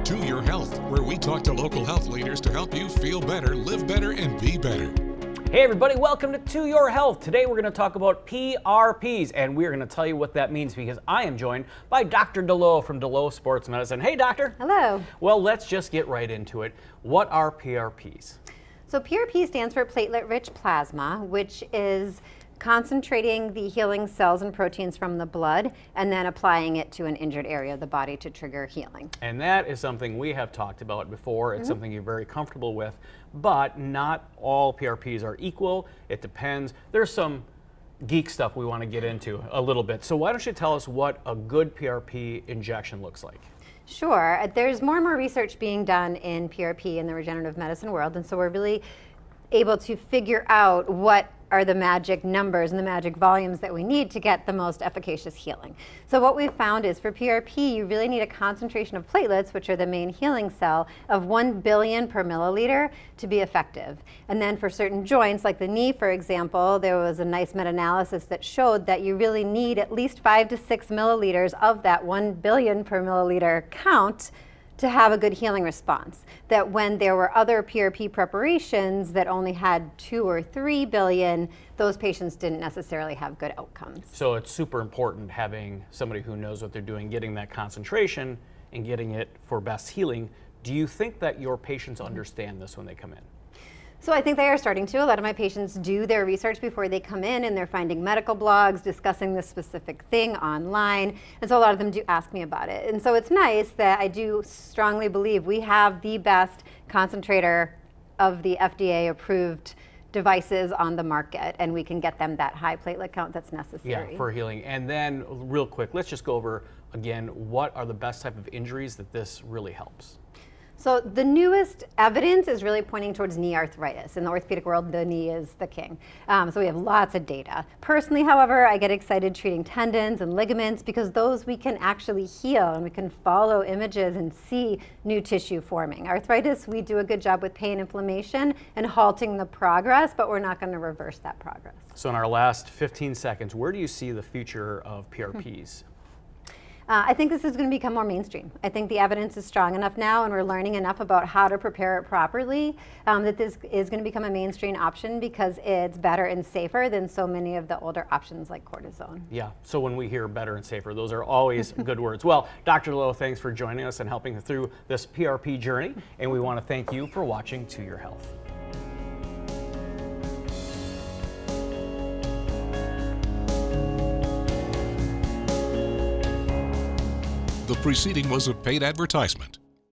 To Your Health, where we talk to local health leaders to help you feel better, live better, and be better. Hey everybody, welcome to Your Health. Today we're going to talk about PRPs, and we're going to tell you what that means because I am joined by Dr. Delo from Delo Sports Medicine. Hey doctor. Hello. Well, let's just get right into it. What are PRPs? So PRP stands for platelet-rich plasma, which is concentrating the healing cells and proteins from the blood and then applying it to an injured area of the body to trigger healing. And that is something we have talked about before. It's something you're very comfortable with, but not all PRPs are equal. It depends. There's some geek stuff we want to get into a little bit. So why don't you tell us what a good PRP injection looks like? Sure. There's more and more research being done in PRP in the regenerative medicine world, and so we're really able to figure out what are the magic numbers and the magic volumes that we need to get the most efficacious healing. So what we've found is for PRP, you really need a concentration of platelets, which are the main healing cell, of 1 billion per milliliter to be effective. And then for certain joints, like the knee, for example, there was a nice meta-analysis that showed that you really need at least 5 to 6 milliliters of that 1 billion per milliliter count to have a good healing response. That when there were other PRP preparations that only had 2 or 3 billion, those patients didn't necessarily have good outcomes. So it's super important having somebody who knows what they're doing, getting that concentration and getting it for best healing. Do you think that your patients understand this when they come in? So I think they are starting to. A lot of my patients do their research before they come in, and they're finding medical blogs discussing this specific thing online. And so a lot of them do ask me about it. And so it's nice that I do strongly believe we have the best concentrator of the FDA approved devices on the market, and we can get them that high platelet count that's necessary. Yeah, for healing. And then real quick, let's just go over again, what are the best type of injuries that this really helps? So the newest evidence is really pointing towards knee arthritis. In the orthopedic world, the knee is the king. So we have lots of data. Personally, however, I get excited treating tendons and ligaments because those we can actually heal and we can follow images and see new tissue forming. Arthritis, we do a good job with pain, inflammation, and halting the progress, but we're not going to reverse that progress. So in our last 15 seconds, where do you see the future of PRPs? I think this is going to become more mainstream. I think the evidence is strong enough now, and we're learning enough about how to prepare it properly, that this is going to become a mainstream option because it's better and safer than so many of the older options like cortisone. Yeah, so when we hear better and safer, those are always good words. Well, Dr. Lowe, thanks for joining us and helping through this PRP journey, and we want to thank you for watching To Your Health. The preceding was a paid advertisement.